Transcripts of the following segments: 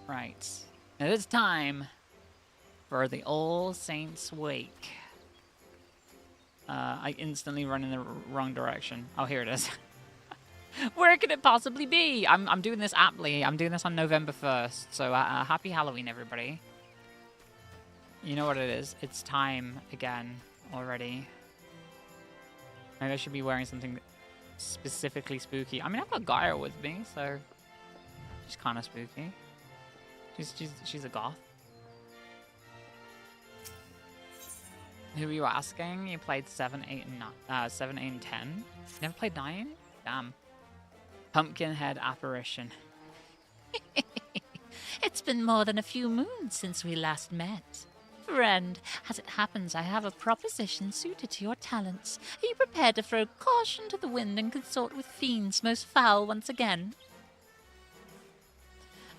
Right. Now it's time for the All Saints Wake. I instantly run in the wrong direction. Oh, here it is. Where could it possibly be? I'm doing this aptly. I'm doing this on November 1st. So happy Halloween, everybody. You know what it is. It's time again already. Maybe I should be wearing something specifically spooky. I mean, I've got Gaia with me, so she's kind of spooky. She's a goth. Who are you asking? You played 7, 8, and 7, 8, and 10. Never played 9? Damn. Pumpkinhead apparition. It's been more than a few moons since we last met. Friend, as it happens, I have a proposition suited to your talents. Are you prepared to throw caution to the wind and consort with fiends most foul once again?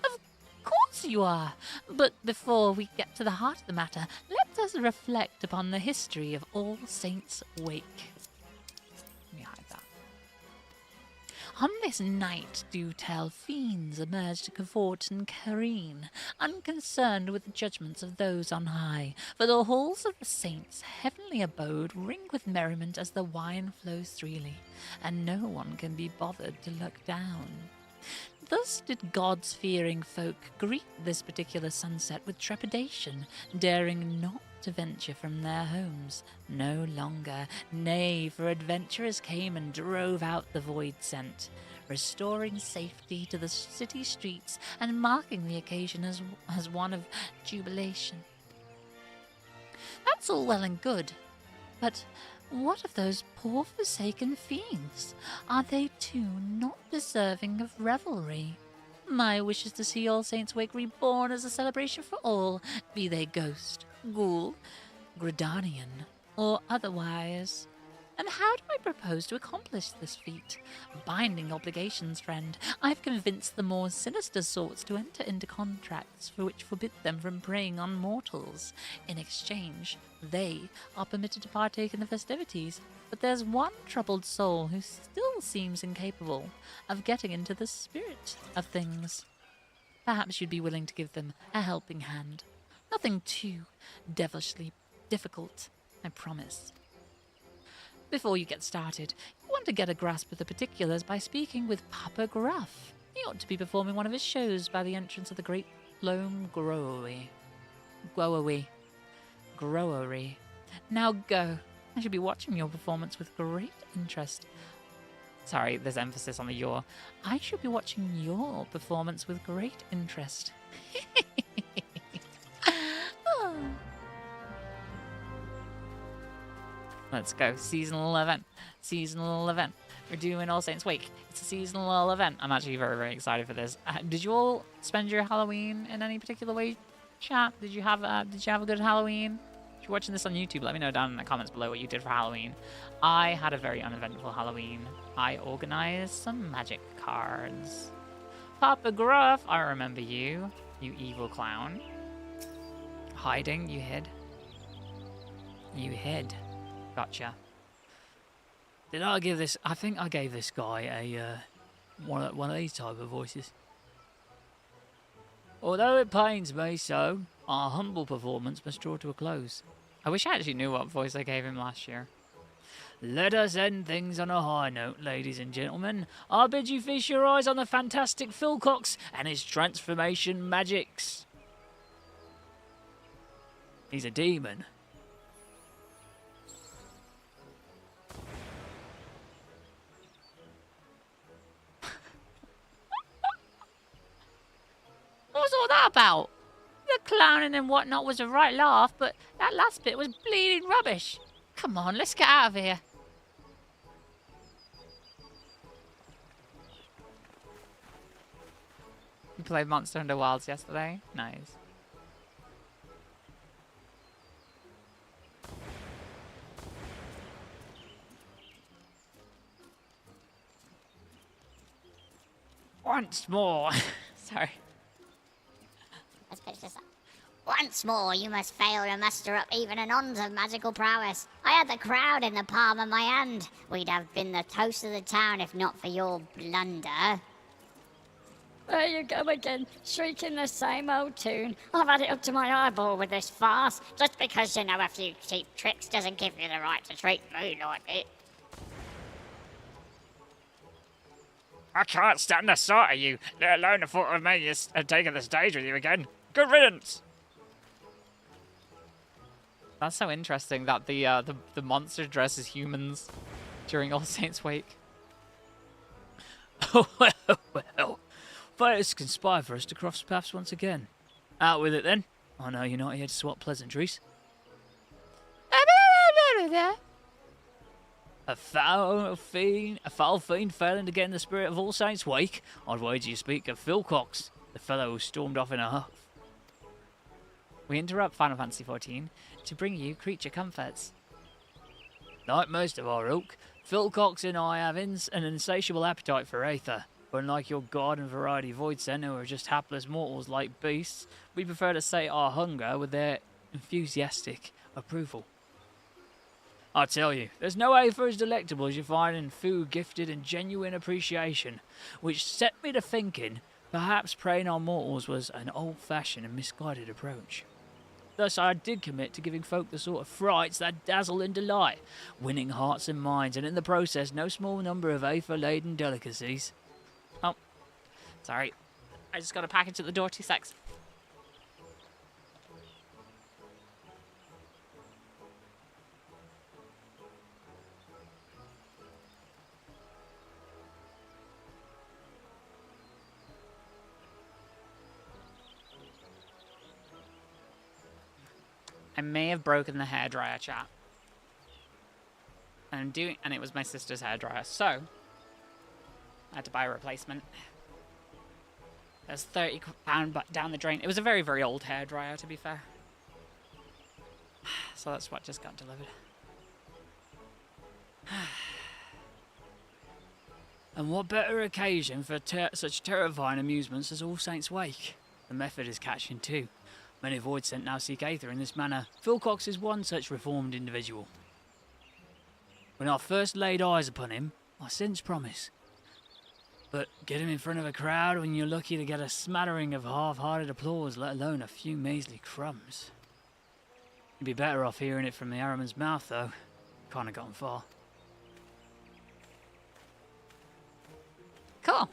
Of course you are. But before we get to the heart of the matter, let us reflect upon the history of All Saints' Wake. Let me hide that. On this night, do tell, fiends emerge to cavort and careen, unconcerned with the judgments of those on high. For the halls of the saints' heavenly abode ring with merriment as the wine flows freely, and no one can be bothered to look down. Thus did gods-fearing folk greet this particular sunset with trepidation, daring not to venture from their homes no longer. Nay, for adventurers came and drove out the void scent, restoring safety to the city streets and marking the occasion as one of jubilation. That's all well and good, but what of those poor forsaken fiends? Are they too not deserving of revelry? My wish is to see All Saints' Wake reborn as a celebration for all, be they ghost, ghoul, Gridanian, or otherwise. And how do I propose to accomplish this feat? Binding obligations, friend. I've convinced the more sinister sorts to enter into contracts which forbid them from preying on mortals. In exchange, they are permitted to partake in the festivities. But there's one troubled soul who still seems incapable of getting into the spirit of things. Perhaps you'd be willing to give them a helping hand. Nothing too devilishly difficult, I promise. Before you get started, you want to get a grasp of the particulars by speaking with Papa Gruff. He ought to be performing one of his shows by the entrance of the Great Loam Growery. Now go. I should be watching your performance with great interest. Sorry, there's emphasis on the your. I should be watching your performance with great interest. Oh. Let's go. Seasonal event. Seasonal event. We're doing All Saints Wake. It's a seasonal event. I'm actually very, very excited for this. Did you all spend your Halloween in any particular way, chat? Did you have a good Halloween? If you're watching this on YouTube, let me know down in the comments below what you did for Halloween. I had a very uneventful Halloween. I organized some magic cards. Papa Gruff, I remember you. You evil clown. Hiding, you hid. You hid. Gotcha. Did I give this? I think I gave this guy a one of these type of voices. Although it pains me so, our humble performance must draw to a close. I wish I actually knew what voice I gave him last year. Let us end things on a high note, ladies and gentlemen. I bid you feast your eyes on the fantastic Phil Cox and his transformation magics. He's a demon. What's all that about? The clowning and whatnot was a right laugh, but that last bit was bleeding rubbish. Come on, let's get out of here. You played Monster Hunter Wilds yesterday? Nice. Once more. Sorry. Let's pitch this up. Once more, you must fail to muster up even an ounce of magical prowess. I had the crowd in the palm of my hand. We'd have been the toast of the town if not for your blunder. There you go again, shrieking the same old tune. I've had it up to my eyeball with this farce. Just because you know a few cheap tricks doesn't give you the right to treat me like it. I can't stand the sight of you, let alone the thought of me taking the stage with you again. Good riddance! That's so interesting that the monster dresses humans during All Saints Wake. Oh, well. Fighters conspire for us to cross paths once again. Out with it then. I know you're not here to swap pleasantries. A foul fiend failing to get in the spirit of All Saints Wake. I'd wager you speak of Phil Cox, the fellow who stormed off in a huff. We interrupt Final Fantasy XIV to bring you creature comforts. Like most of our ilk, Phil Cox and I have an insatiable appetite for aether. But unlike your garden variety void center who are just hapless mortals like beasts, we prefer to sate our hunger with their enthusiastic approval. I tell you, there's no aether as delectable as you find in food gifted in genuine appreciation, which set me to thinking perhaps preying on mortals was an old-fashioned and misguided approach. Thus I did commit to giving folk the sort of frights that dazzle and delight, winning hearts and minds, and in the process no small number of aether-laden delicacies. Oh, sorry. I just got a package at the door, 2 secs. I may have broken the hairdryer, chat. And it was my sister's hairdryer, so I had to buy a replacement. That's £30 down the drain. It was a very, very old hairdryer, to be fair. So that's what just got delivered. And what better occasion for such terrifying amusements as All Saints Wake? The method is catching too. Many void sent now seek aether in this manner. Phil Cox is one such reformed individual. When I first laid eyes upon him, I since promise. But get him in front of a crowd when you're lucky to get a smattering of half-hearted applause, let alone a few measly crumbs. You'd be better off hearing it from the Araman's mouth, though. Kinda gotten far. Cool.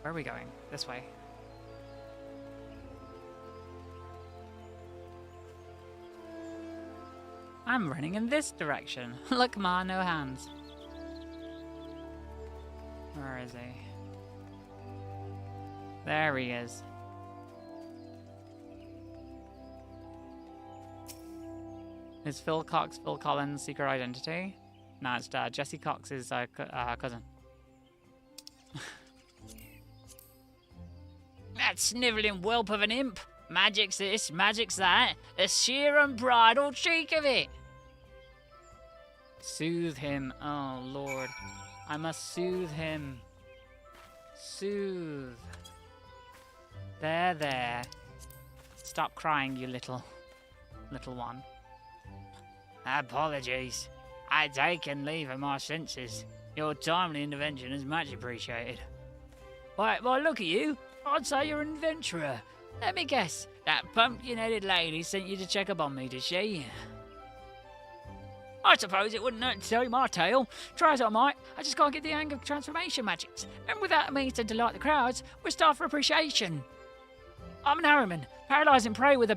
Where are we going? This way. I'm running in this direction. Look, ma, no hands. Where is he? There he is. Is Phil Cox Phil Collins' secret identity? No, it's Jesse Cox's cousin. That snivelling whelp of an imp! Magic's this, magic's that. The sheer unbridled cheek of it! Soothe him. Oh, Lord. I must soothe him. Soothe. There, there. Stop crying, you little one. Apologies. I take and leave of my senses. Your timely intervention is much appreciated. Why, look at you. I'd say you're an adventurer. Let me guess. That pumpkin-headed lady sent you to check up on me, did she? I suppose it wouldn't hurt to tell you my tale. Try as I might, I just can't get the hang of transformation magics. And without a means to delight the crowds, we're starved for appreciation. I'm an Araman, paralysing prey with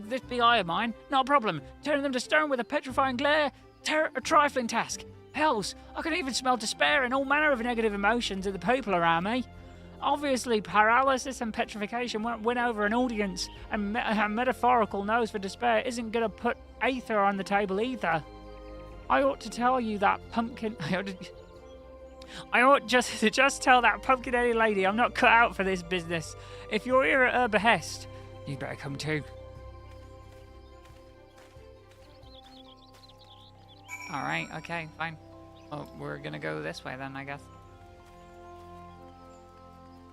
this big eye of mine. Not a problem. Turning them to stone with a petrifying glare, a trifling task. Hells, I can even smell despair and all manner of negative emotions in the people around me. Obviously, paralysis and petrification won't win over an audience, and a metaphorical nose for despair isn't going to put aether on the table either. I ought to tell you that pumpkin... I ought just to tell that pumpkin-headed lady I'm not cut out for this business. If you're here at her behest, you better come too. Alright, okay, fine. Well, we're gonna go this way then, I guess.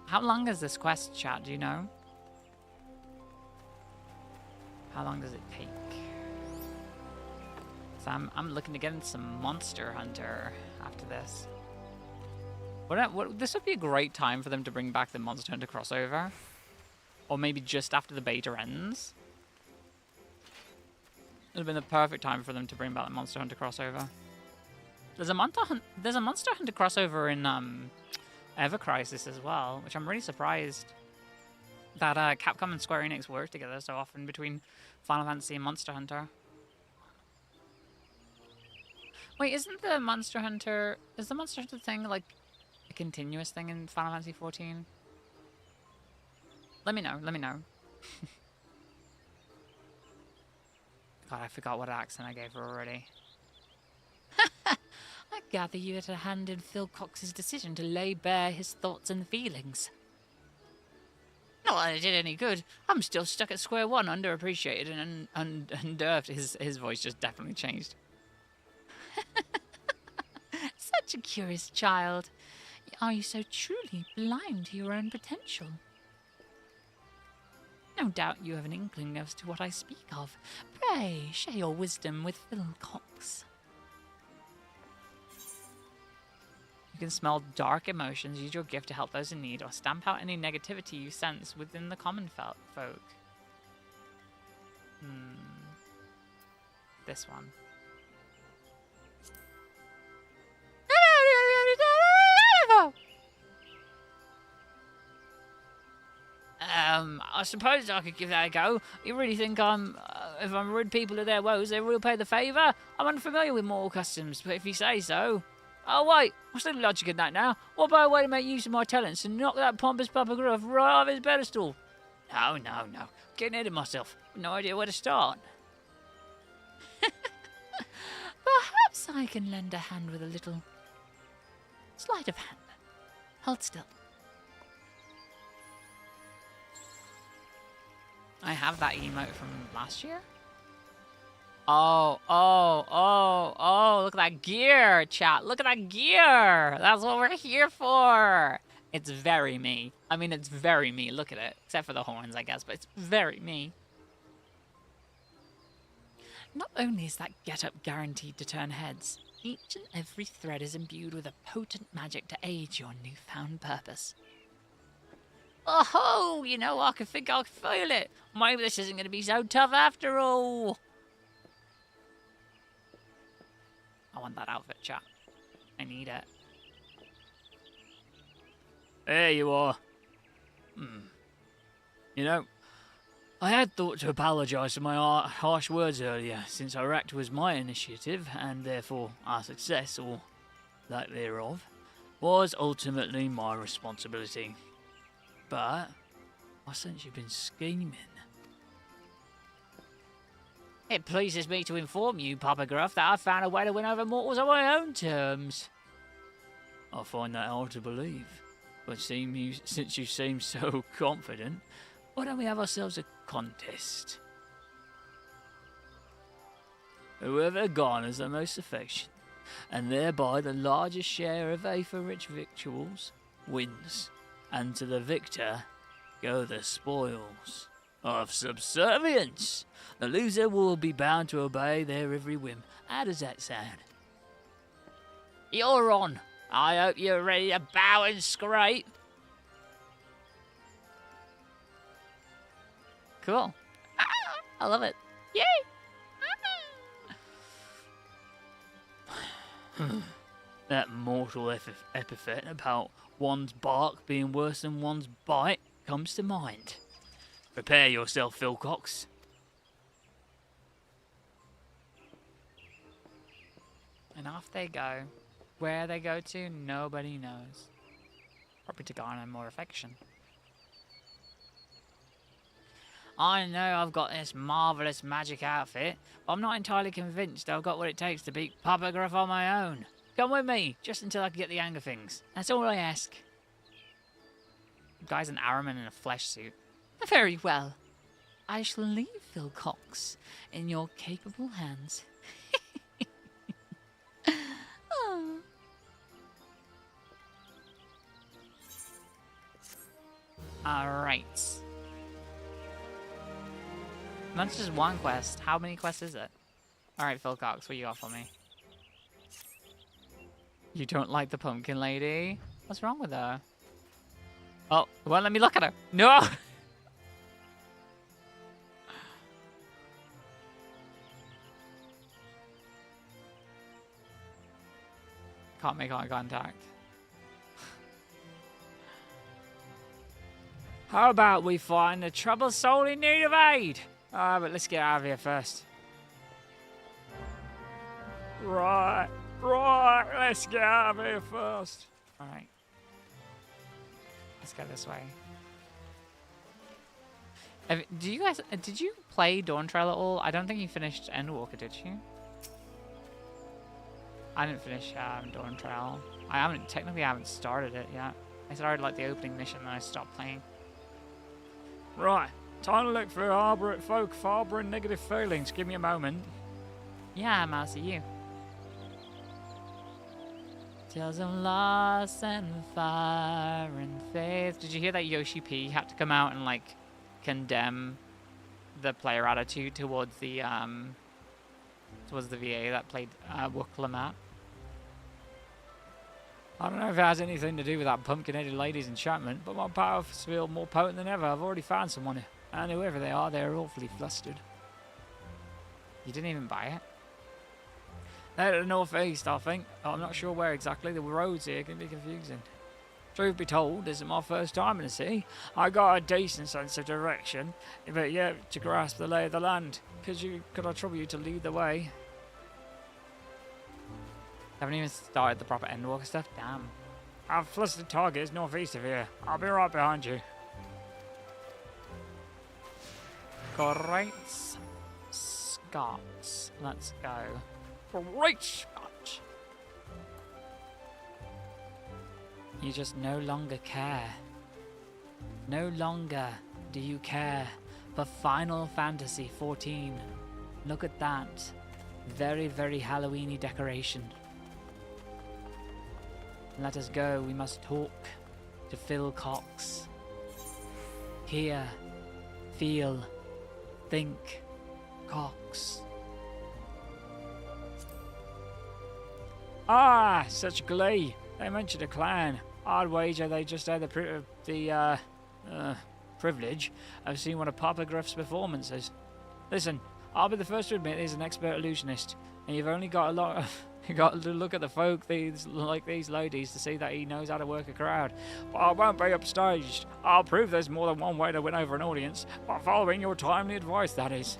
How long is this quest, chat? Do you know? How long does it take? So I'm looking to get into some Monster Hunter after this. This would be a great time for them to bring back the Monster Hunter crossover. Or maybe just after the beta ends. It would have been the perfect time for them to bring back the Monster Hunter crossover. There's a Monster Hunter crossover in Ever Crisis as well, which I'm really surprised that Capcom and Square Enix work together so often between Final Fantasy and Monster Hunter. Wait, is the Monster Hunter thing like a continuous thing in Final Fantasy 14? Let me know. God, I forgot what accent I gave her already. I gather you had a hand in Phil Cox's decision to lay bare his thoughts and feelings. Not that it did any good. I'm still stuck at square one, underappreciated and unnerved. His voice just definitely changed. Such a curious child. Are you so truly blind to your own potential? No doubt you have an inkling as to what I speak of. Pray, share your wisdom with Phil Cox. You can smell dark emotions, use your gift to help those in need, or stamp out any negativity you sense within the common folk. This one. I suppose I could give that a go. You really think if I'm rid people of their woes, they will pay the favour? I'm unfamiliar with mortal customs, but if you say so. Oh wait, what's the logic in that now? What better way to make use of my talents and knock that pompous Papa Gruff right off his pedestal? No. Getting ahead of myself. No idea where to start. Perhaps I can lend a hand with a little sleight of hand. Hold still. I have that emote from last year. Look at that gear, chat. Look at that gear. That's what we're here for. It's very me. I mean, it's very me. Look at it. Except for the horns, I guess, but it's very me. Not only is that get-up guaranteed to turn heads, each and every thread is imbued with a potent magic to aid your newfound purpose. Oh, you know, I can feel it. Maybe this isn't going to be so tough after all. I want that outfit, chat. I need it. There you are. You know, I had thought to apologise for my harsh words earlier, since our act was my initiative, and therefore our success, or lack thereof, was ultimately my responsibility. But I sense you've been scheming. It pleases me to inform you, Papa Gruff, that I've found a way to win over mortals on my own terms. I find that hard to believe, but since you seem so confident, why don't we have ourselves a contest? Whoever garners the most affection, and thereby the largest share of Aether-rich victuals, wins, and to the victor go the spoils of subservience. The loser will be bound to obey their every whim. How does that sound? You're on. I hope you're ready to bow and scrape. Cool. I love it. Yay! That mortal epithet about one's bark being worse than one's bite comes to mind. Prepare yourself, Phil Cox. And off they go. Where they go to, nobody knows. Probably to garner more affection. I know I've got this marvellous magic outfit, but I'm not entirely convinced I've got what it takes to beat Papa Gruff on my own. Come with me, just until I can get the hang of things. That's all I ask. The guy's an Araman in a flesh suit. Very well. I shall leave Phil Cox in your capable hands. Oh. Alright. That's just one quest. How many quests is it? Alright, Phil Cox, what you got for me? You don't like the pumpkin lady? What's wrong with her? Oh, it won't let me look at her. No! Can't make eye contact. How about we find the troubled soul in need of aid? But let's get out of here first. Right, let's get out of here first. Alright. Let's go this way. Did you play Dawn Trail at all? I don't think you finished Endwalker, did you? I didn't finish Dawn Trail. I haven't started it yet. I started like the opening mission and I stopped playing. Right, time to look for folk harboring negative feelings. Give me a moment. Yeah, Mousy, you. Tales of loss and fire and faith. Did you hear that Yoshi P had to come out and like condemn the player attitude towards the VA that played Wookalamat? I don't know if it has anything to do with that pumpkin-headed lady's enchantment, but my powers feel more potent than ever. I've already found someone, and whoever they are, they're awfully flustered. You didn't even buy it? They're to the northeast, I think. I'm not sure where exactly. The roads here can be confusing. Truth be told, this is my first time in the city. I got a decent sense of direction, but yeah, to grasp the lay of the land. Could I trouble you to lead the way? Haven't even started the proper Endwalker stuff? Damn. Our flustered target is northeast of here. I'll be right behind you. Great Scots. Let's go. Great Scott! You just no longer care. No longer do you care for Final Fantasy 14. Look at that. Very, very Halloween-y decoration. Let us go. We must talk to Phil Cox. Hear, feel, think, Cox. Ah, such glee. They mentioned a clan. I'd wager they just had the privilege of seeing one of Papa Gruff's performances. Listen, I'll be the first to admit he's an expert illusionist, and you've only got you got to look at the folk like these ladies to see that he knows how to work a crowd. But I won't be upstaged. I'll prove there's more than one way to win over an audience, by following your timely advice, that is.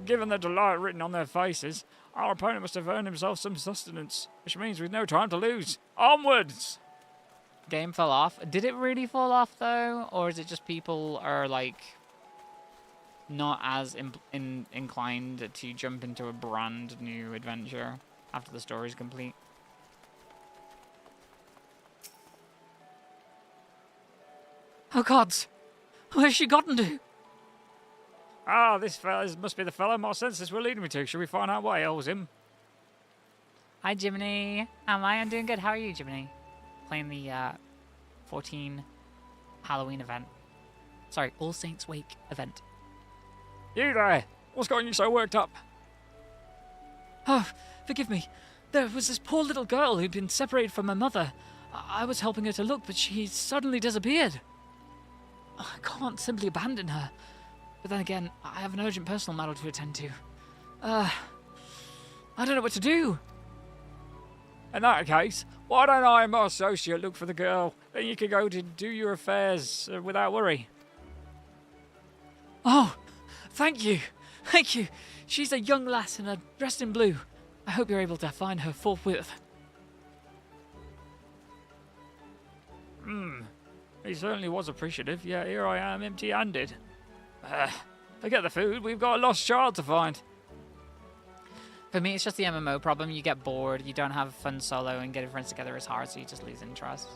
Given the delight written on their faces, our opponent must have earned himself some sustenance, which means we've no time to lose. Onwards! Game fell off. Did it really fall off though, or is it just people are like not as inclined to jump into a brand new adventure after the story's complete? Oh gods! Where's she gotten to? Ah, this must be the fellow my senses were leading me to. Shall we find out what ails him? Hi, Jiminy. I'm doing good. How are you, Jiminy? Playing the 14 Halloween event. Sorry, All Saints Wake event. You there! What's got you so worked up? Oh, forgive me. There was this poor little girl who'd been separated from her mother. I was helping her to look, but she suddenly disappeared. I can't simply abandon her. But then again, I have an urgent personal matter to attend to. I don't know what to do. In that case, why don't I and my associate look for the girl? Then you can go to do your affairs without worry. Oh, thank you. Thank you. She's a young lass and dressed in blue. I hope you're able to find her forthwith. He certainly was appreciative, yet here I am empty-handed. Forget the food, we've got a lost child to find. For me, it's just the MMO problem. You get bored, you don't have fun solo, and getting friends together is hard, so you just lose interest.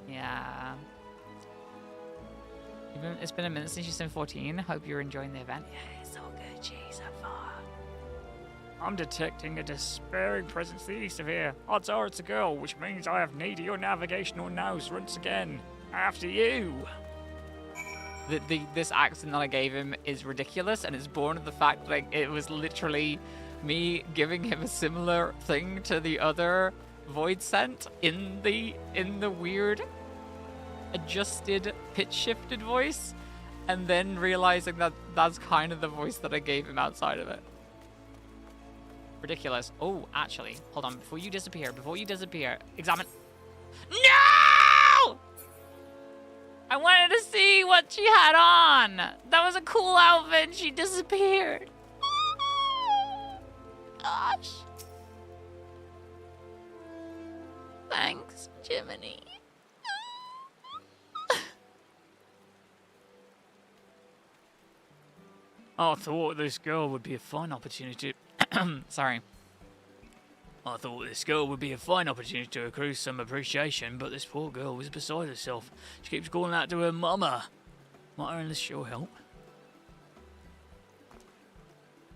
Yeah. It's been a minute since you've seen 14. Hope you're enjoying the event. Yeah, it's so good, jeez, so far. I'm detecting a despairing presence to the east of here. Odds are it's a girl, which means I have need of your navigational nous once again. After you. This accent that I gave him is ridiculous, and it's born of the fact that it was literally me giving him a similar thing to the other void sent in the weird adjusted pitch shifted voice, and then realizing that that's kind of the voice that I gave him outside of it. Ridiculous. Oh, actually, hold on. Before you disappear, examine. No! I wanted to see what she had on. That was a cool outfit and she disappeared. Gosh. Thanks, Jiminy. I thought this girl would be a fine opportunity. Sorry. I thought this girl would be a fine opportunity to accrue some appreciation, but this poor girl was beside herself. She keeps calling out to her mama. Might earn this sure help.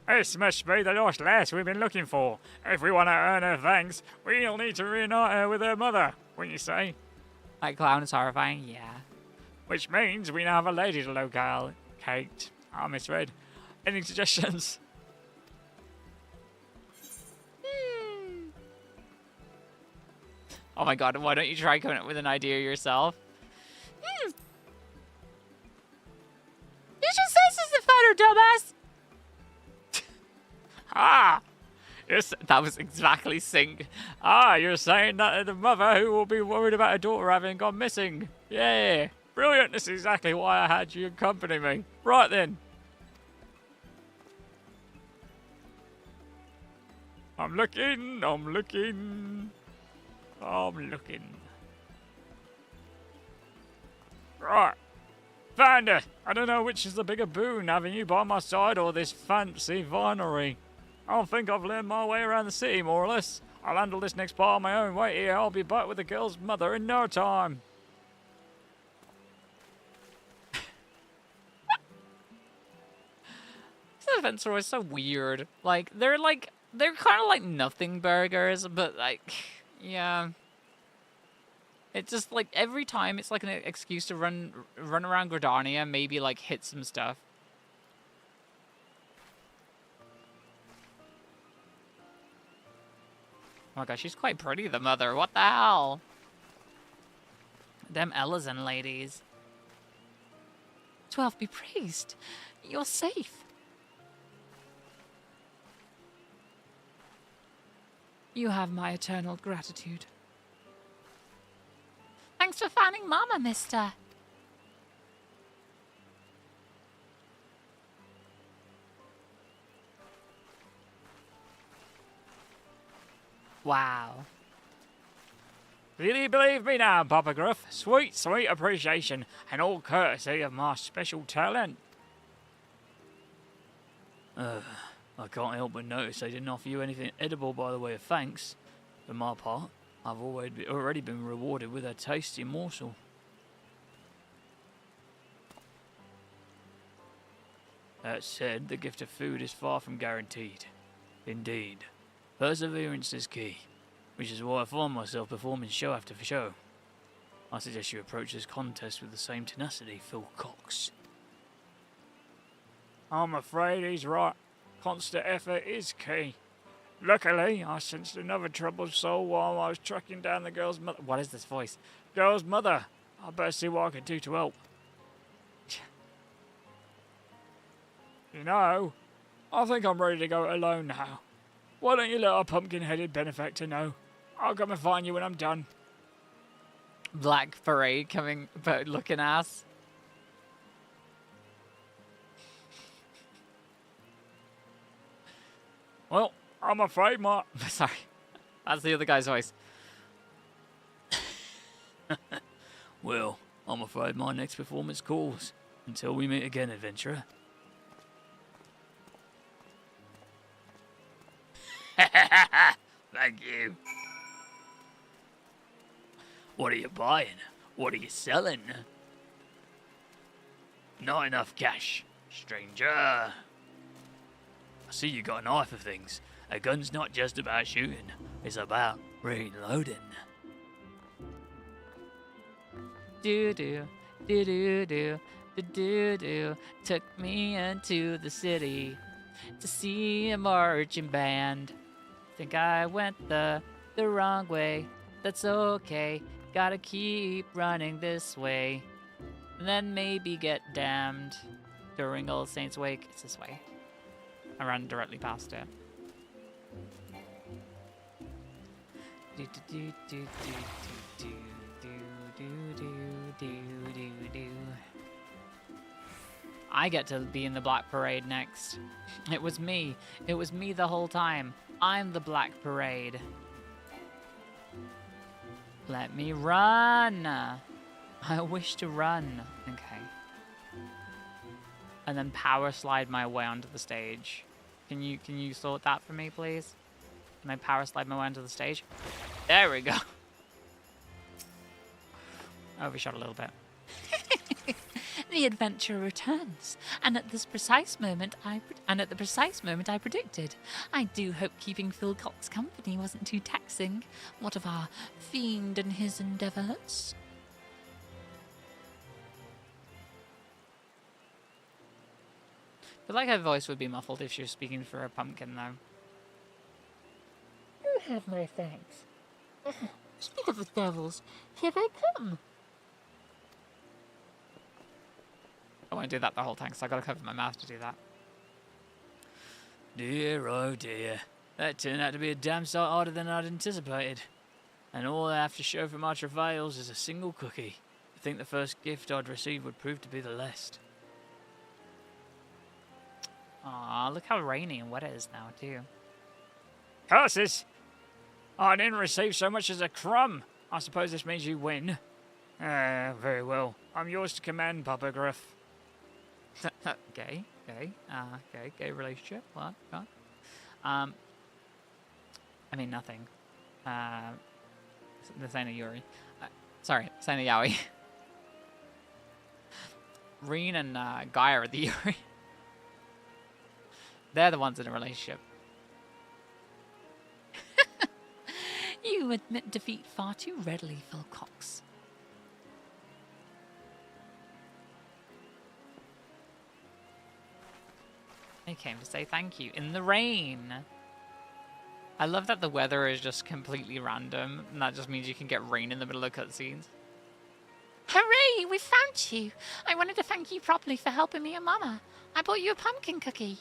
This must be the lost lass we've been looking for. If we want to earn her thanks, we'll need to reunite her with her mother, wouldn't you say? That clown is horrifying, yeah. Which means we now have a lady to locate. Kate, I misread. Any suggestions? Oh my god, why don't you try coming up with an idea yourself? You should say something better, dumbass! Ah! Yes, that was exactly sync. You're saying that the mother who will be worried about her daughter having gone missing. Yeah, brilliant. This is exactly why I had you accompany me. Right then. I'm looking. Right. Found her. I don't know which is the bigger boon, having you by my side or this fancy vinery. I think I've learned my way around the city, more or less. I'll handle this next part on my own. Wait here, I'll be back with the girl's mother in no time. These events are always so weird. Like, they're kind of like nothing burgers, but like, yeah. It's just like every time it's like an excuse to run around Gridania, maybe like hit some stuff. Oh my gosh, she's quite pretty, the mother. What the hell? Them Ellison ladies. 12 be praised. You're safe. You have my eternal gratitude. Thanks for finding Mama, mister. Wow. Really believe me now, Papa Gruff. Sweet, sweet appreciation, and all courtesy of my special talent. I can't help but notice I didn't offer you anything edible by the way of thanks. For my part, I've already been rewarded with a tasty morsel. That said, the gift of food is far from guaranteed. Indeed, perseverance is key, which is why I find myself performing show after show. I suggest you approach this contest with the same tenacity, Phil Cox. I'm afraid he's right. Constant effort is key. Luckily, I sensed another troubled soul while I was tracking down the girl's mother. What is this voice? Girl's mother. I better see what I can do to help. You know, I think I'm ready to go it alone now. Why don't you let our pumpkin-headed benefactor know? I'll come and find you when I'm done. Black parade coming, but looking ass. Well, I'm afraid my... Sorry, that's the other guy's voice. Well, I'm afraid my next performance calls. Until we meet again, adventurer. Thank you. What are you buying? What are you selling? Not enough cash, stranger. I see you got an eye for things. A gun's not just about shooting, it's about reloading. Do do do do do do do. Took me into the city to see a marching band. Think I went the the wrong way. That's okay. Gotta keep running this way. And then maybe get damned during All Saints' Wake. It's this way. I ran directly past it. Do do do do do do do do do do do. I get to be in the Black Parade next. It was me. It was me the whole time. I'm the Black Parade. Let me run. I wish to run. Okay. And then power slide my way onto the stage. Can you sort that for me, please? Can I power slide my way onto the stage? There we go. Overshot a little bit. The adventure returns, and at this precise moment, I predicted. I do hope keeping Phil Cox's company wasn't too taxing. What of our fiend and his endeavours? I feel like her voice would be muffled if she was speaking for a pumpkin, though. You have my thanks. Speak of the devils, here they come. I won't do that the whole time, because I've got to cover my mouth to do that. Dear, oh dear. That turned out to be a damn sight harder than I'd anticipated. And all I have to show for my travails is a single cookie. I think the first gift I'd receive would prove to be the last. Aw, look how rainy and wet it is now, too. Curses! I didn't receive so much as a crumb. I suppose this means you win. Very well. I'm yours to command, Papa Gruff. Gay relationship. What? I mean nothing. This ain't a Yuri. Sorry, this ain't a Yaoi. Reen and Guy are the Yuri. They're the ones in a relationship. You admit defeat far too readily, Phil Cox. They came to say thank you in the rain. I love that the weather is just completely random, and that just means you can get rain in the middle of cutscenes. Hooray! We found you! I wanted to thank you properly for helping me and Mama. I bought you a pumpkin cookie.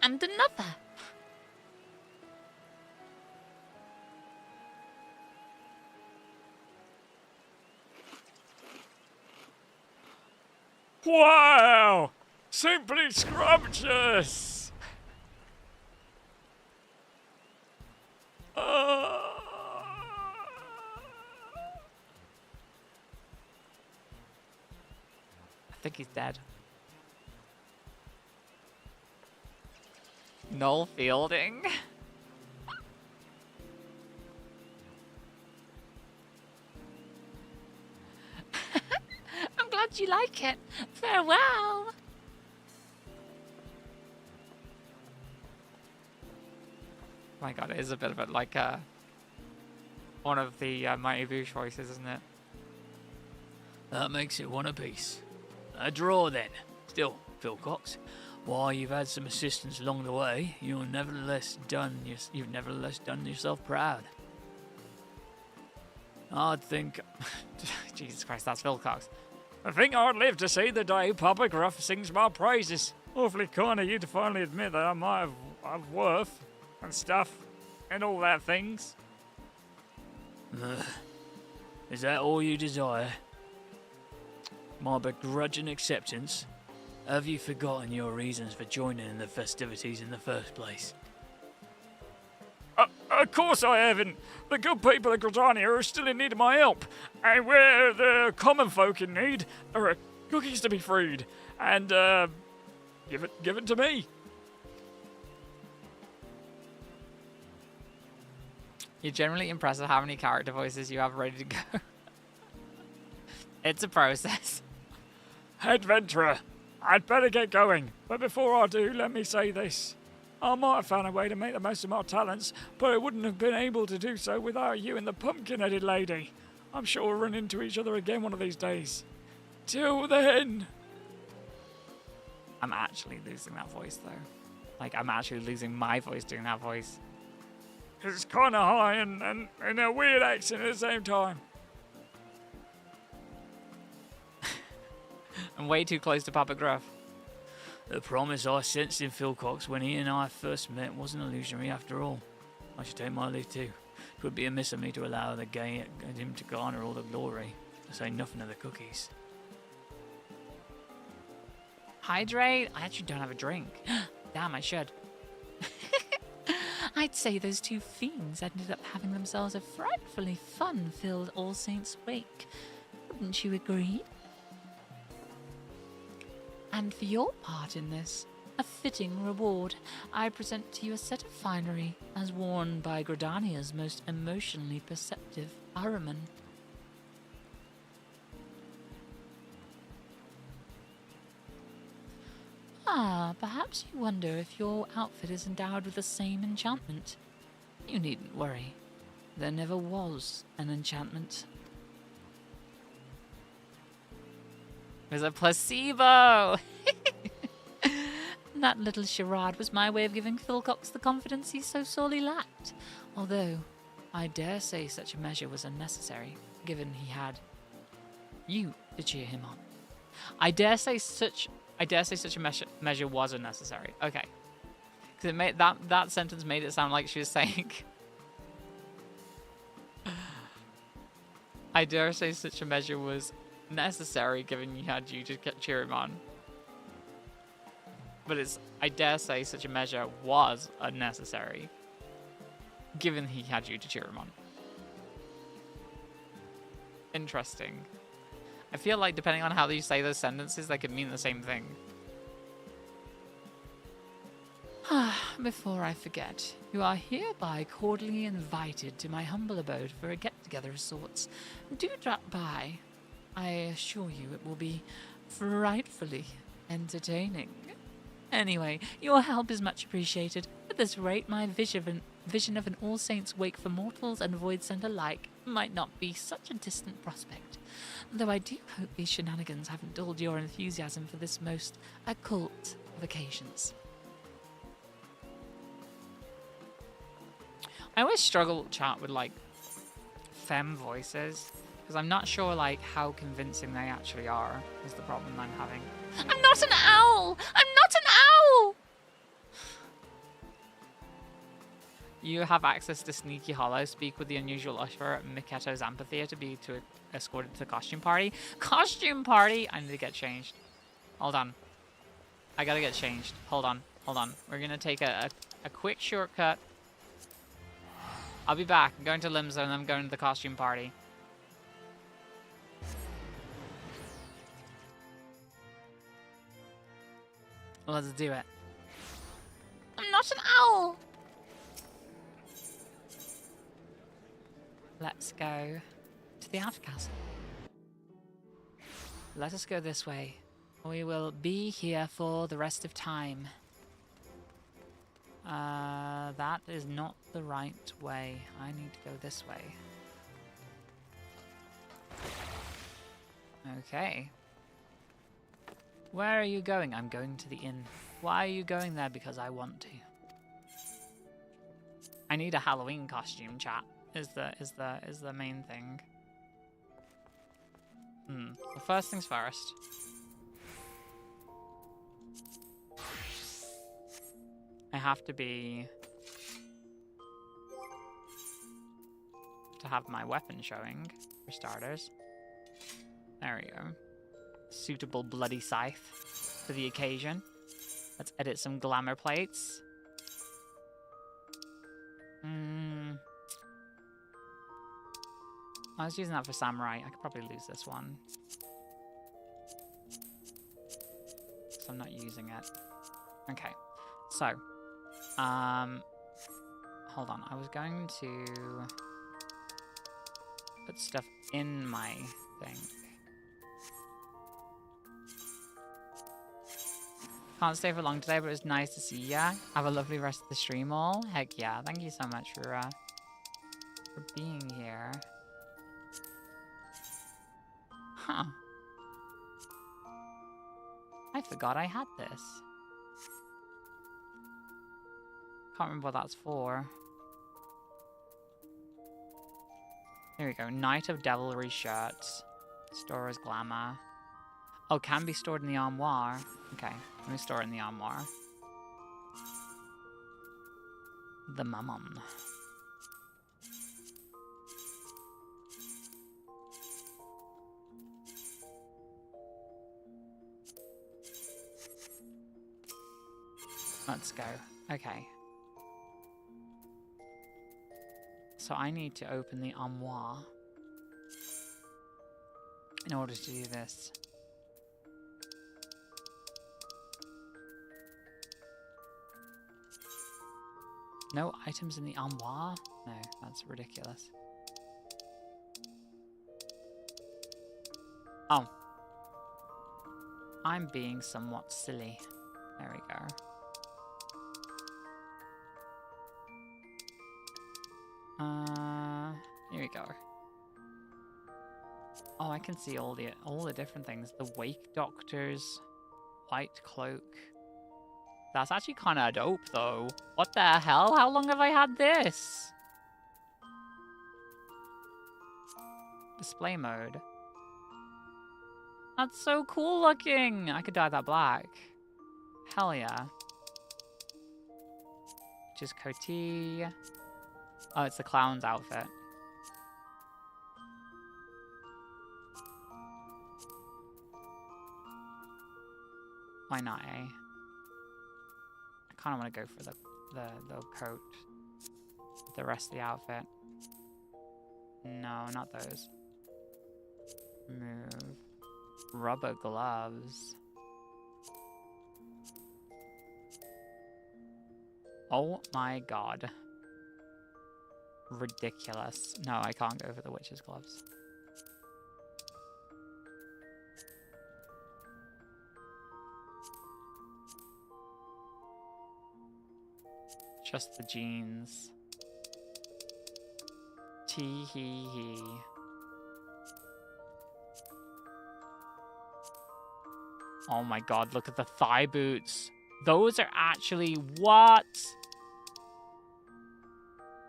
And another. Wow! Simply scrumptious! I think he's dead. Noel Fielding. I'm glad you like it. Farewell. My god, it is a bit of it like one of the Mighty Boosh voices, isn't it? That makes it one apiece. A draw then. Still, Phil Cox, while you've had some assistance along the way, you've nevertheless done yourself proud. I'd think... Jesus Christ, that's Phil Cox. I think I'd live to see the day Papa Gruff sings my praises. Awfully kind of you to finally admit that I might have worth and stuff and all that things. Is that all you desire? My begrudging acceptance? Have you forgotten your reasons for joining in the festivities in the first place? Of course I haven't. The good people of Gridania are still in need of my help. And where the common folk in need, there are cookies to be freed. And, give it to me. You're generally impressed with how many character voices you have ready to go. It's a process. Adventurer, I'd better get going. But before I do, let me say this. I might have found a way to make the most of my talents, but I wouldn't have been able to do so without you and the pumpkin-headed lady. I'm sure we'll run into each other again one of these days. Till then. I'm actually losing that voice, though. Like, I'm actually losing my voice doing that voice. It's kind of high and a weird accent at the same time. I'm way too close to Papa Gruff. The promise I sensed in Phil Cox when he and I first met wasn't illusionary after all. I should take my leave too. It would be amiss of me to allow him to garner all the glory, to say nothing of the cookies. Hydrate? I actually don't have a drink. Damn, I should. I'd say those two fiends ended up having themselves a frightfully fun-filled All Saints Wake. Wouldn't you agree? And for your part in this, a fitting reward, I present to you a set of finery as worn by Gridania's most emotionally perceptive Ahriman. Ah, perhaps you wonder if your outfit is endowed with the same enchantment. You needn't worry. There never was an enchantment. It was a placebo! That little charade was my way of giving Phil Cox the confidence he so sorely lacked. Although, I dare say such a measure was unnecessary, given he had you to cheer him on. I dare say such a measure was unnecessary. Okay. Because it made that sentence made it sound like she was saying I dare say such a measure was necessary given he had you to cheer him on. But it's, I dare say such a measure was unnecessary given he had you to cheer him on. Interesting. I feel like depending on how you say those sentences, they could mean the same thing. Before I forget, you are hereby cordially invited to my humble abode for a get-together of sorts. Do drop by. I assure you it will be frightfully entertaining. Anyway, your help is much appreciated. At this rate, my vision of an All Saints Wake for mortals and void sent alike might not be such a distant prospect. Though I do hope these shenanigans haven't dulled your enthusiasm for this most occult of occasions. I always struggle chat with like femme voices because I'm not sure like how convincing they actually are is the problem I'm having. I'm not an owl! I'm not an owl! You have access to Sneaky Hollow. Speak with the unusual usher at Miketo's amphitheater to escorted to the costume party. Costume party! I need to get changed. Hold on. I gotta get changed. Hold on. We're gonna take a quick shortcut. I'll be back. I'm going to Limsa and I'm going to the costume party. Let's do it. I'm not an owl! Let's go to the Outer Castle. Let us go this way. We will be here for the rest of time. That is not the right way. I need to go this way. Okay. Where are you going? I'm going to the inn. Why are you going there? Because I want to. I need a Halloween costume, chat. Is the main thing. Well, first things first. I have to have my weapon showing, for starters. There we go. Suitable bloody scythe for the occasion. Let's edit some glamour plates. I was using that for samurai. I could probably lose this one. So I'm not using it. Okay. So, hold on. I was going to put stuff in my thing. Can't stay for long today, but it's nice to see ya. Have a lovely rest of the stream all. Heck yeah. Thank you so much for being here. Huh. I forgot I had this. can't remember what that's for. There we go. Knight of Devilry shirts. Store as glamour. Oh, can be stored in the armoire. Okay, let me store it in the armoire. The mammon. Let's go. Okay. So I need to open the armoire in order to do this. No items in the armoire? No, that's ridiculous. Oh. I'm being somewhat silly. There we go. Here we go. Oh, I can see all the different things. The Wake Doctor's white cloak. That's actually kind of dope, though. What the hell? How long have I had this? Display mode. That's so cool looking. I could dye that black. Hell yeah. Just coatee. Oh, it's the clown's outfit. Why not, eh? I kind of want to go for the coat. The rest of the outfit. No, not those. Move. Rubber gloves. Oh my god. Ridiculous. No, I can't go for the witch's gloves. Just the jeans. Tee hee hee. Oh my god, look at the thigh boots. Those are actually what?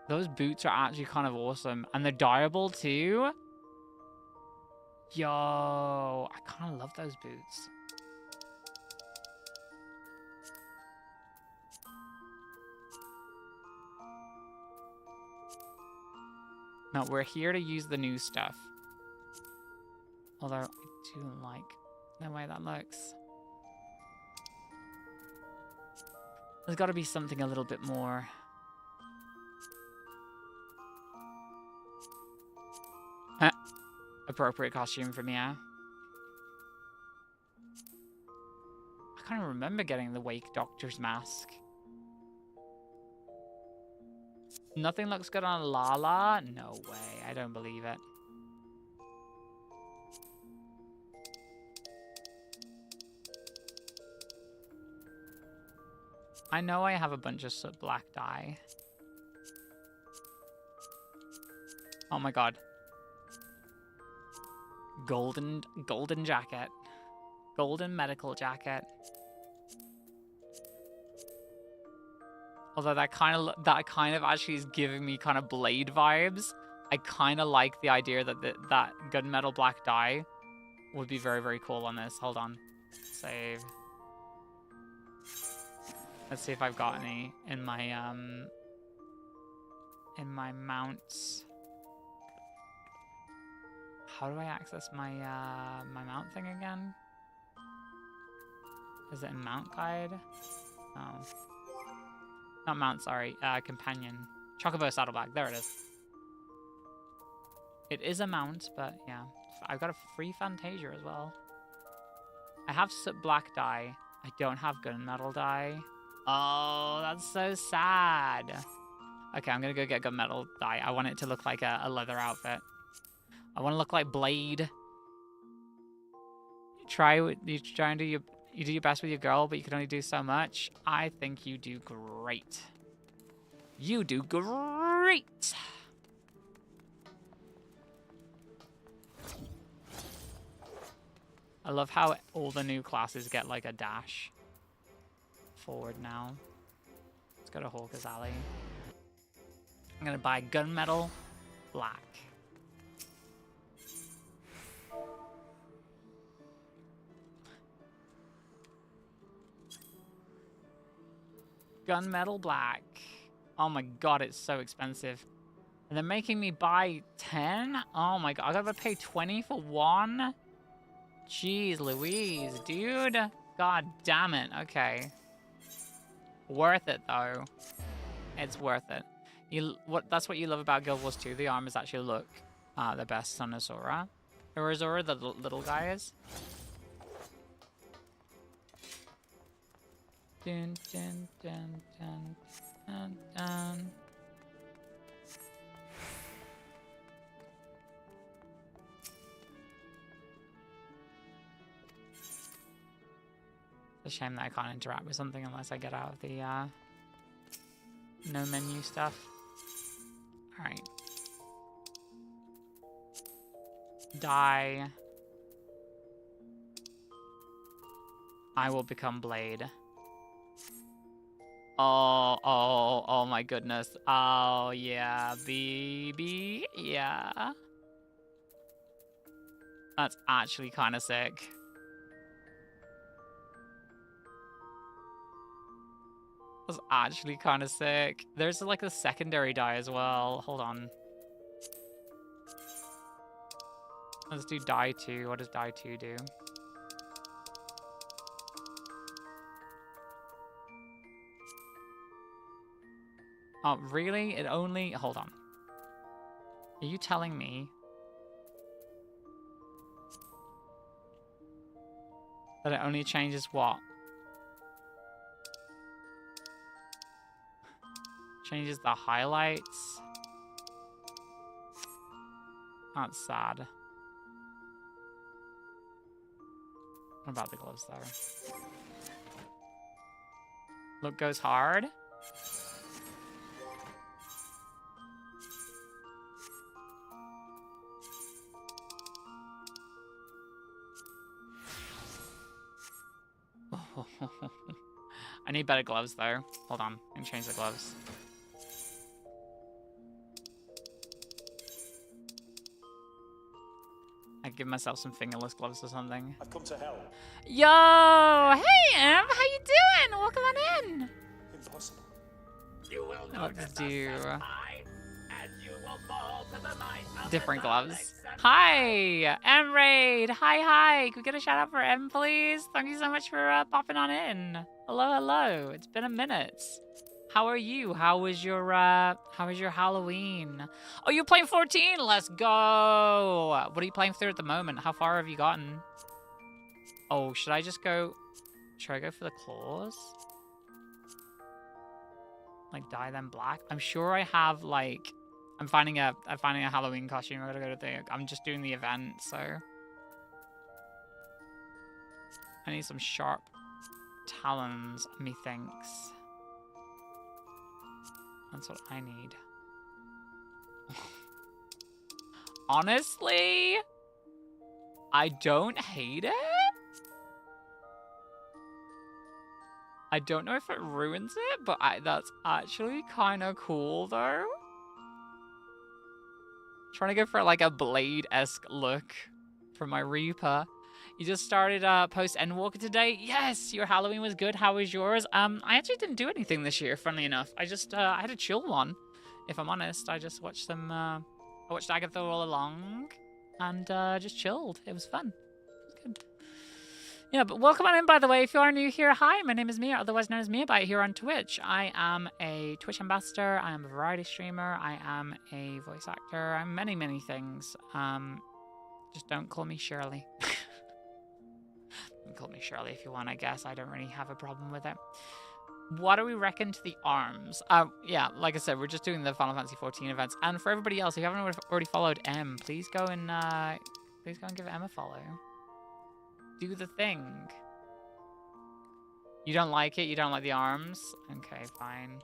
Those boots are actually kind of awesome. And they're dyeable too. Yo, I kind of love those boots. No, we're here to use the new stuff. Although I do like the way that looks. There's got to be something a little bit more. Appropriate costume for Mia. I can't remember getting the Wake Doctor's mask. Nothing looks good on Lala? No way, I don't believe it. I know I have a bunch of soot black dye. Oh my god. Golden jacket. Golden medical jacket. Although that kind of actually is giving me kind of Blade vibes. I kind of like the idea that that gunmetal black dye would be very, very cool on this. Hold on. Save. Let's see if I've got any in my mounts. How do I access my my mount thing again? Is it in mount guide? Oh. Not mount, sorry. Companion. Chocobo saddlebag. There it is. It is a mount, but yeah. I've got a free Fantasia as well. I have soot black dye. I don't have gunmetal dye. Oh, that's so sad. Okay, I'm gonna go get gunmetal dye. I want it to look like a leather outfit. I want to look like Blade. You try and do your best with your girl, but you can only do so much. I think you do great. You do great. I love how all the new classes get like a dash forward now. Let's go to Hawker's Alley. I'm gonna buy gunmetal black. Gunmetal black. Oh my god, it's so expensive. And they're making me buy 10? Oh my god, I gotta pay 20 for one? Jeez Louise, dude. God damn it. Okay. Worth it though. It's worth it. That's what you love about Guild Wars 2. The armors actually look the best on Azura. Or Azura, the little guy is. Dun, dun, dun, dun, dun, dun. It's a shame that I can't interact with something unless I get out of the no menu stuff. Alright. Die. I will become Blade. Oh my goodness. Oh yeah, baby. Yeah. That's actually kind of sick. That's actually kind of sick. There's like a secondary die as well. Hold on. Let's do die 2. What does die 2 do? Oh, really? It only... Hold on. Are you telling me that it only changes what? Changes the highlights? That's sad. What about the gloves, though? Look goes hard? I need better gloves, though. Hold on. I can change the gloves. I'd give myself some fingerless gloves or something. I've come to help. Yo! Hey, Em! How you doing? Welcome on in! Impossible. Let's do... different gloves. Hi! M Raid! Hi! Could we get a shout out for M, please? Thank you so much for popping on in. Hello. It's been a minute. How are you? How was your Halloween? Oh, you're playing 14? Let's go! What are you playing through at the moment? How far have you gotten? Oh, should I just go... Should I go for the claws? Like, dye them black? I'm sure I have, like... I'm finding a Halloween costume. I gotta go to the... I'm just doing the event, so... I need some sharp talons, methinks. That's what I need. Honestly, I don't hate it. I don't know if it ruins it, but that's actually kind of cool, though. Trying to go for like a Blade-esque look for my Reaper. You just started post Endwalker today? Yes, your Halloween was good. How was yours? I actually didn't do anything this year, funnily enough. I just I had a chill one, if I'm honest. I just watched them. I watched Agatha all along, and just chilled. It was fun. It was good. Yeah, but welcome on in, by the way. If you are new here, hi, my name is Mia, otherwise known as Miabyte here on Twitch. I am a Twitch ambassador. I am a variety streamer. I am a voice actor. I'm many, many things. Just don't call me Shirley. You can call me Shirley if you want, I guess. I don't really have a problem with it. What do we reckon to the arms? Yeah, like I said, we're just doing the Final Fantasy 14 events. And for everybody else, if you haven't already followed M, please go and give M a follow. Do the thing. You don't like it? You don't like the arms? Okay, fine.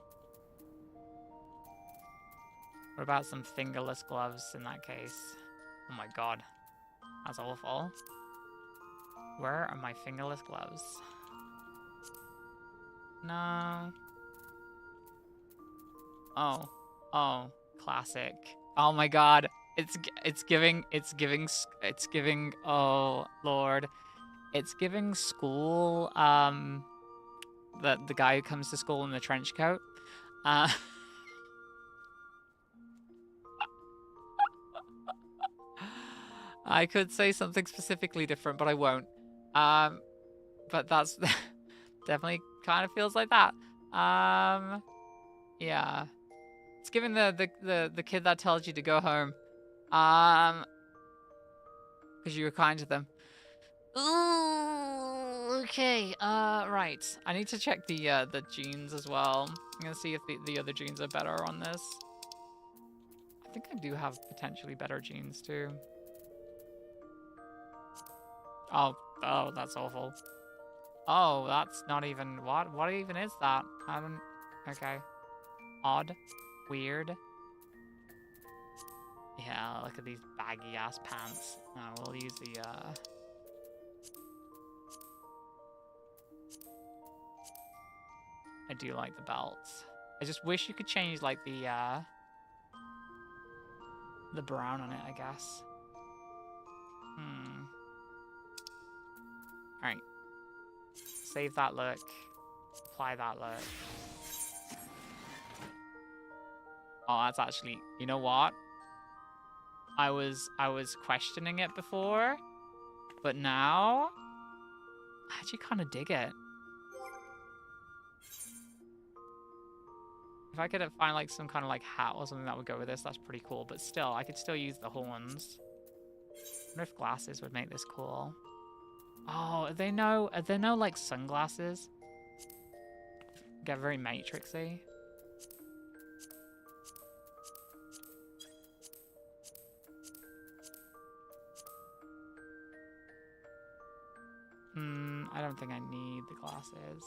What about some fingerless gloves in that case? Oh my god. That's awful. Where are my fingerless gloves? No. Oh, classic. Oh my god. It's giving, oh lord. It's giving school, the guy who comes to school in the trench coat. I could say something specifically different, but I won't. But that's definitely kind of feels like that. Yeah. It's giving the kid that tells you to go home. Because you were kind to them. Ooh, okay. Right. I need to check the genes as well. I'm gonna see if the other genes are better on this. I think I do have potentially better genes too. Oh, that's awful. Oh, that's not even what even is that? I don't. Okay. Odd. Weird. Yeah, look at these baggy ass pants. No, we'll use the I do like the belts. I just wish you could change like the brown on it, I guess. Alright. Save that look. Apply that look. Oh, that's actually, you know what? I was questioning it before, but now I actually kind of dig it. If I could find like some kind of like hat or something that would go with this, that's pretty cool. But still, I could still use the horns. I wonder if glasses would make this cool. Oh, are they no like sunglasses? Get very matrixy. I don't think I need the glasses.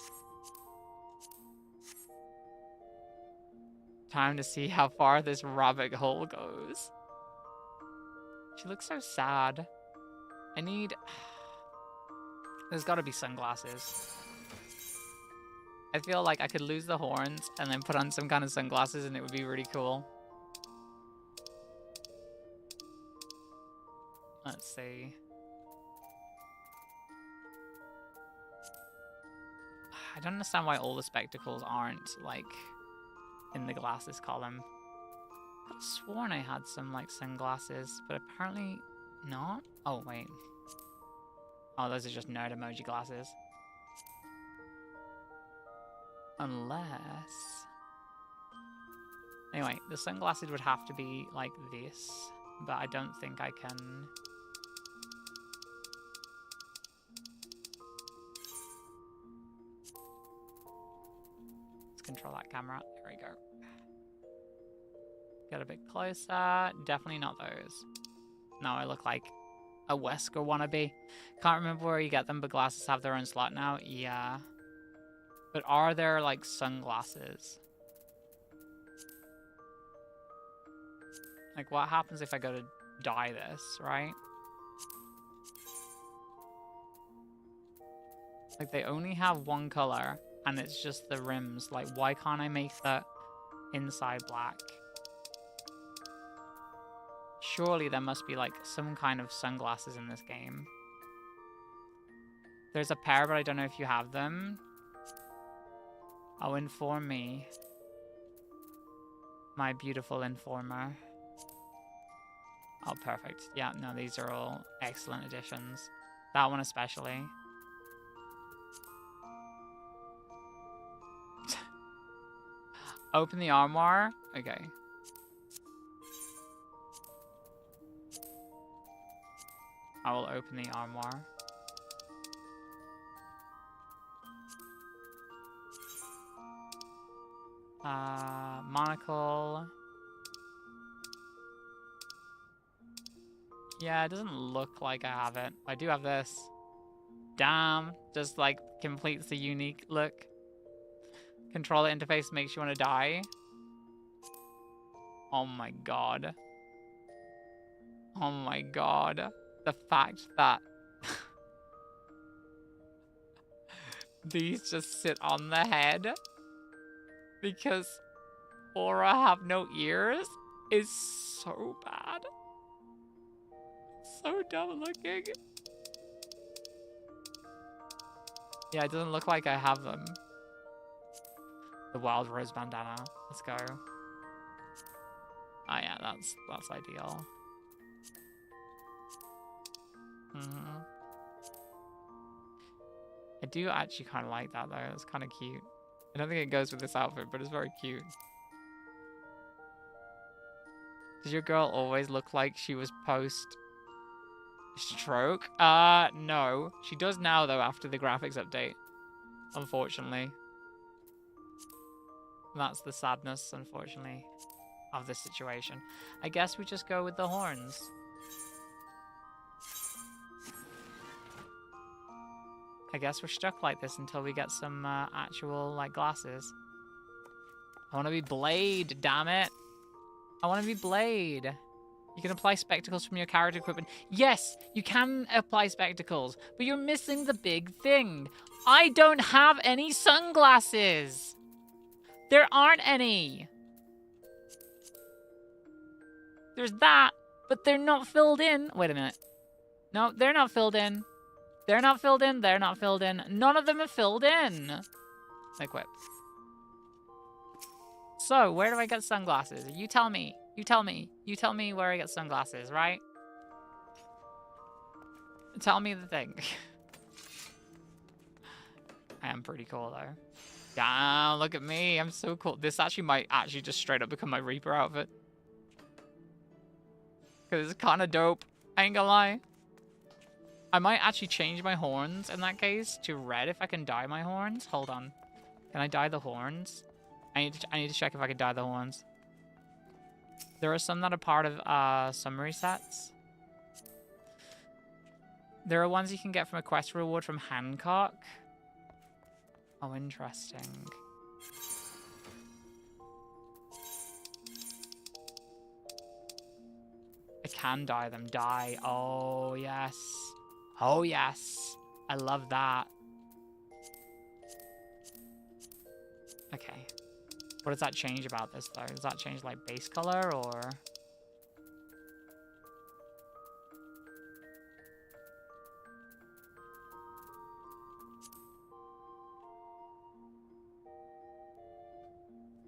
Time to see how far this rabbit hole goes. She looks so sad. I need... There's gotta be sunglasses. I feel like I could lose the horns and then put on some kind of sunglasses and it would be really cool. Let's see. I don't understand why all the spectacles aren't, like, in the glasses column. I could have sworn I had some, like, sunglasses, but apparently not. Oh, wait. Oh, those are just nerd emoji glasses. Unless... Anyway, the sunglasses would have to be like this, but I don't think I can... Let's control that camera. There we go. Get a bit closer. Definitely not those. No, I look like a Wesker wannabe. Can't remember where you get them, but glasses have their own slot now. Yeah. But are there, like, sunglasses? Like, what happens if I go to dye this, right? Like, they only have one color, and it's just the rims. Like, why can't I make the inside black? Surely there must be, like, some kind of sunglasses in this game. There's a pair, but I don't know if you have them. Oh, inform me. My beautiful informer. Oh, perfect. Yeah, no, these are all excellent additions. That one especially. Open the armoire. Okay. I will open the armoire. Monocle. Yeah, it doesn't look like I have it. I do have this. Damn. Just like completes the unique look. Controller interface makes you want to die. Oh my god. Oh my god. The fact that these just sit on the head. Because Aura have no ears is so bad. So dumb looking. Yeah, it doesn't look like I have them. The wild rose bandana. Let's go. Oh yeah, that's ideal. I do actually kind of like that though. It's kind of cute. I don't think it goes with this outfit, but it's very cute. Does your girl always look like she was post-stroke? No. She does now though after the graphics update. Unfortunately. That's the sadness, unfortunately, of this situation. I guess we just go with the horns. I guess we're stuck like this until we get some actual, like, glasses. I want to be Blade, damn it. I want to be Blade. You can apply spectacles from your character equipment. Yes, you can apply spectacles, but you're missing the big thing. I don't have any sunglasses. There aren't any. There's that, but they're not filled in. Wait a minute. No, they're not filled in. They're not filled in. They're not filled in. None of them are filled in. Equip. So, where do I get sunglasses? You tell me. You tell me. You tell me where I get sunglasses, right? Tell me the thing. I am pretty cool, though. Yeah, look at me. I'm so cool. This actually might actually just straight up become my Reaper outfit. Because it's kind of dope. I ain't gonna lie. I might actually change my horns in that case to red if I can dye my horns. Hold on. Can I dye the horns? I need to check if I can dye the horns. There are some that are part of summary sets. There are ones you can get from a quest reward from Hancock. Oh, interesting. I can dye them. Dye. Oh, yes. Oh, yes. I love that. Okay. What does that change about this, though? Does that change, like, base color, or...?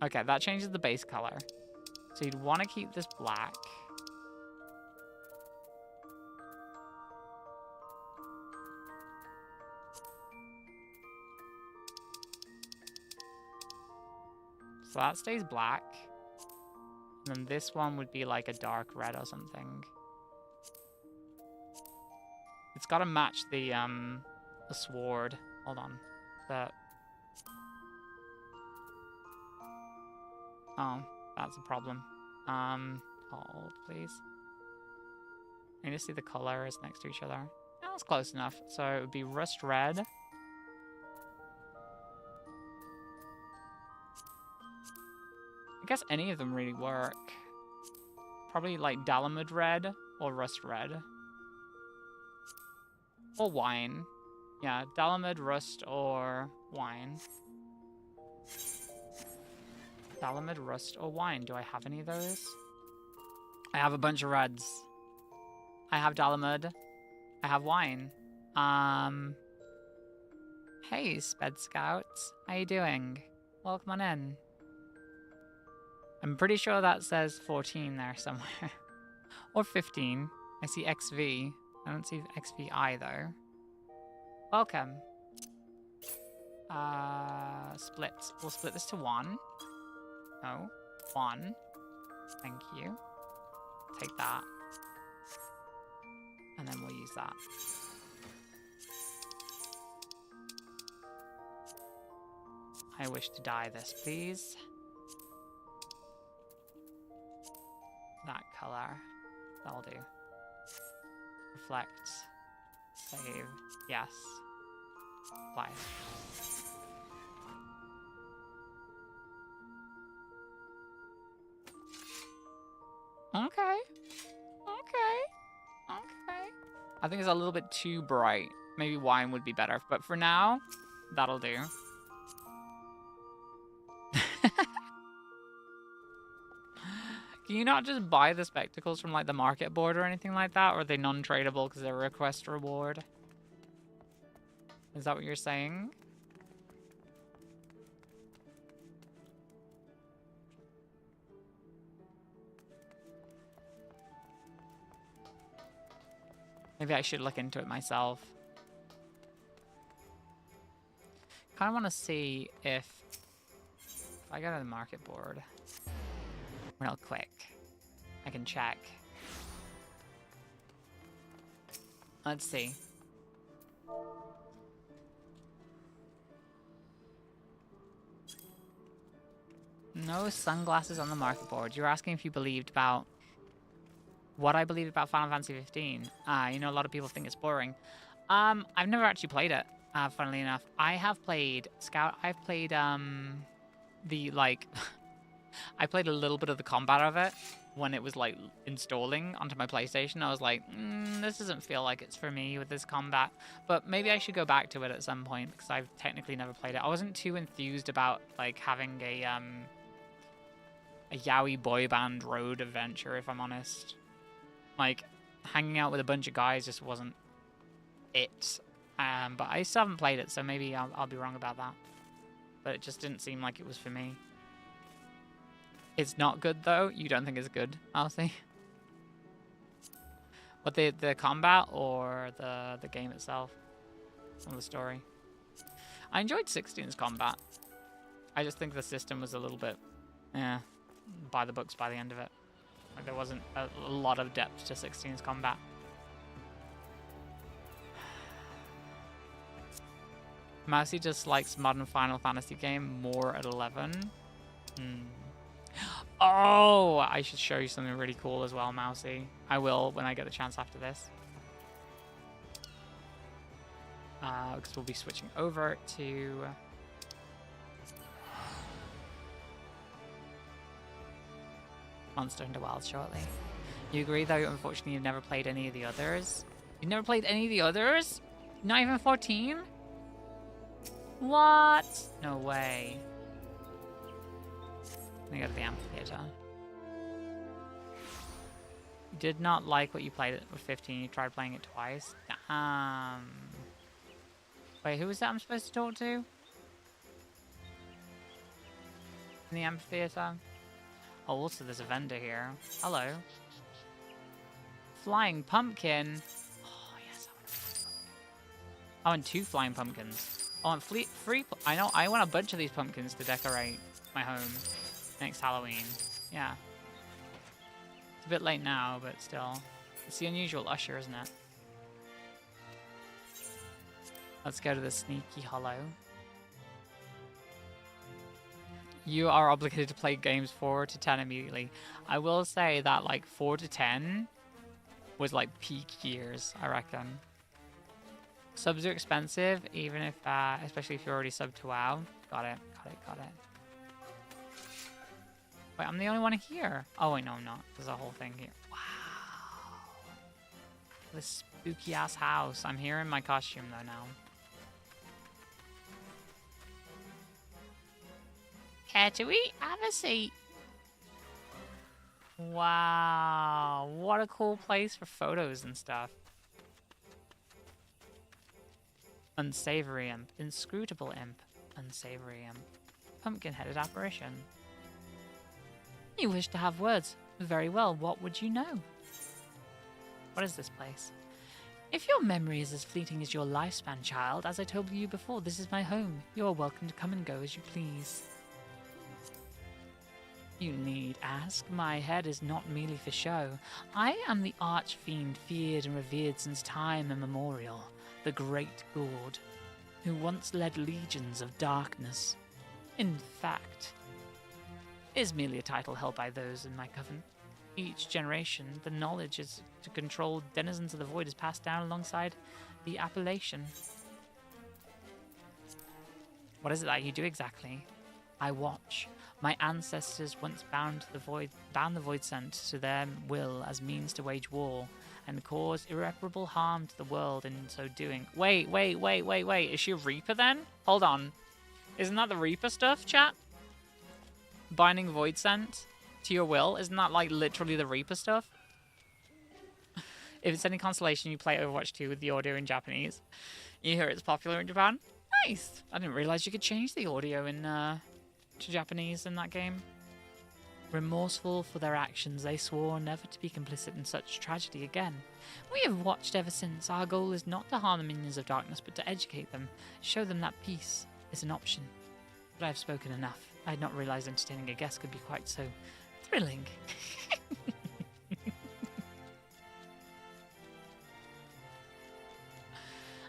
Okay, that changes the base color. So you'd want to keep this black. So that stays black. And then this one would be like a dark red or something. It's got to match the sword. Hold on. Oh, that's a problem. Hold, please. I need to see the colors next to each other. Oh, that's close enough. So it would be rust red. I guess any of them really work. Probably like Dalamud red or rust red. Or wine. Yeah, Dalamud, rust, or wine. Dalamud, rust, or wine. Do I have any of those? I have a bunch of reds. I have Dalamud. I have wine. Hey, Sped Scouts. How you doing? Welcome on in. I'm pretty sure that says 14 there somewhere. Or 15. I see XV. I don't see XVI though. Welcome. Split. We'll split this to 1. No. 1. Thank you. Take that. And then we'll use that. I wish to dye this, please. That color. That'll do. Reflect. Save. Yes. Apply. Okay. Okay. Okay. I think it's a little bit too bright. Maybe wine would be better. But for now, that'll do. Can you not just buy the spectacles from like the market board or anything like that? Or are they non-tradable because they're a quest reward? Is that what you're saying? Maybe I should look into it myself. Kind of want to see if I go to the market board real quick. I can check. Let's see. No sunglasses on the market board. You're asking if you believed about what I believe about Final Fantasy 15. You know, a lot of people think it's boring. I've never actually played it, funnily enough. I have played Scout. I've played, the, like... I played a little bit of the combat of it when it was, like, installing onto my PlayStation. I was like, this doesn't feel like it's for me with this combat. But maybe I should go back to it at some point, because I've technically never played it. I wasn't too enthused about, like, having a yaoi boy band road adventure, if I'm honest. Like, hanging out with a bunch of guys just wasn't it. But I still haven't played it, so maybe I'll be wrong about that. But it just didn't seem like it was for me. It's not good, though? You don't think it's good, Alcy? What, the combat or the game itself? Or the story? I enjoyed 16's combat. I just think the system was a little bit, by the books by the end of it. Like, there wasn't a lot of depth to 16's combat. Mousy just likes modern Final Fantasy game more at 11. Oh, I should show you something really cool as well, Mousy. I will when I get the chance after this. Because we'll be switching over to... Monster Hunter Wilds shortly. You agree, though? Unfortunately, you've never played any of the others. You've never played any of the others? Not even 14? What? No way. Let me go to the amphitheater. You did not like what you played with 15. You tried playing it twice. Wait, who was that I'm supposed to talk to? In the amphitheater? Oh, also there's a vendor here. Hello. Flying pumpkin. Oh, yes. I want 2 flying pumpkins. I want free. I know. I want a bunch of these pumpkins to decorate my home next Halloween. Yeah. It's a bit late now, but still. It's the unusual usher, isn't it? Let's go to the sneaky hollow. You are obligated to play games 4 to 10 immediately. I will say that like 4 to 10 was like peak years, I reckon. Subs are expensive, even if, especially if you're already subbed to WoW. Got it. Wait, I'm the only one here. Oh wait, no, I'm not. There's a whole thing here. Wow. This spooky ass house. I'm here in my costume though now. Care to eat? Have a seat. Wow, what a cool place for photos and stuff. Unsavory imp, inscrutable imp, unsavory imp, pumpkin-headed apparition. You wish to have words. Very well, what would you know? What is this place? If your memory is as fleeting as your lifespan, child, as I told you before, this is my home. You are welcome to come and go as you please. You need ask. My head is not merely for show. I am the arch-fiend feared and revered since time immemorial, the Great Gord, who once led legions of darkness. In fact, it is merely a title held by those in my coven. Each generation, the knowledge is to control denizens of the void is passed down alongside the appellation. What is it that you do exactly? I watch. My ancestors once bound the void sent to their will as means to wage war and cause irreparable harm to the world in so doing. Wait. Is she a Reaper then? Hold on. Isn't that the Reaper stuff, chat? Binding void sent to your will. Isn't that like literally the Reaper stuff? If it's any consolation, you play Overwatch 2 with the audio in Japanese. You hear it's popular in Japan. Nice. I didn't realize you could change the audio in to Japanese in that game. Remorseful for their actions, they swore never to be complicit in such tragedy again. We have watched ever since. Our goal is not to harm the minions of darkness, but to educate them, show them that peace is an option. But I have spoken enough. I had not realized entertaining a guest could be quite so thrilling.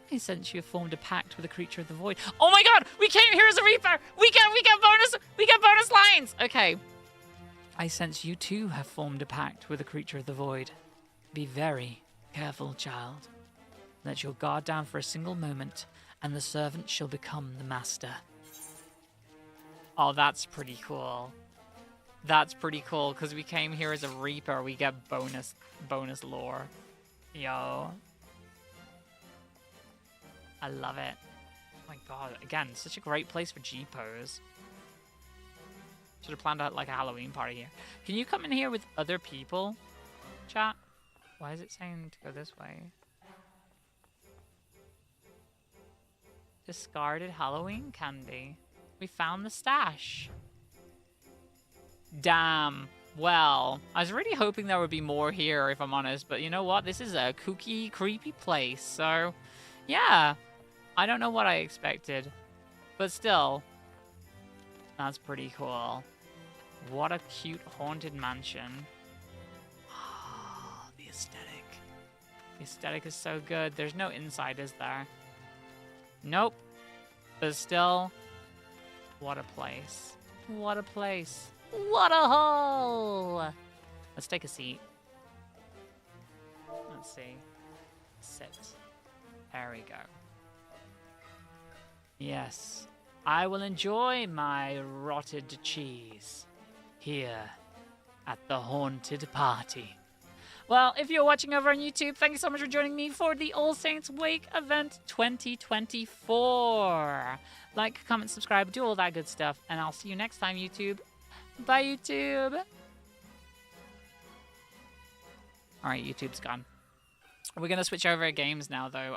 I sense you have formed a pact with a creature of the void. Oh my god! We came here as a Reaper! We get bonus lines! Okay. I sense you too have formed a pact with a creature of the void. Be very careful, child. Let your guard down for a single moment, and the servant shall become the master. Oh, that's pretty cool. That's pretty cool, because we came here as a Reaper. We get bonus lore. Yo. I love it. Oh my god, again, such a great place for G-pose. Should have planned out like a Halloween party here. Can you come in here with other people, chat? Why is it saying to go this way? Discarded Halloween candy. We found the stash. Damn. Well, I was really hoping there would be more here, if I'm honest. But you know what? This is a kooky, creepy place. So, yeah. I don't know what I expected. But still, that's pretty cool. What a cute haunted mansion. Oh, the aesthetic. The aesthetic is so good. There's no inside, is there? Nope. But still, what a place. What a place. What a hole! Let's take a seat. Let's see. Sit. There we go. Yes. I will enjoy my rotted cheese here at the haunted party. Well, if you're watching over on YouTube, thank you so much for joining me for the All Saints Wake event 2024. Like, comment, subscribe, do all that good stuff, and I'll see you next time, YouTube. Bye, YouTube. All right, YouTube's gone. We're going to switch over games now, though.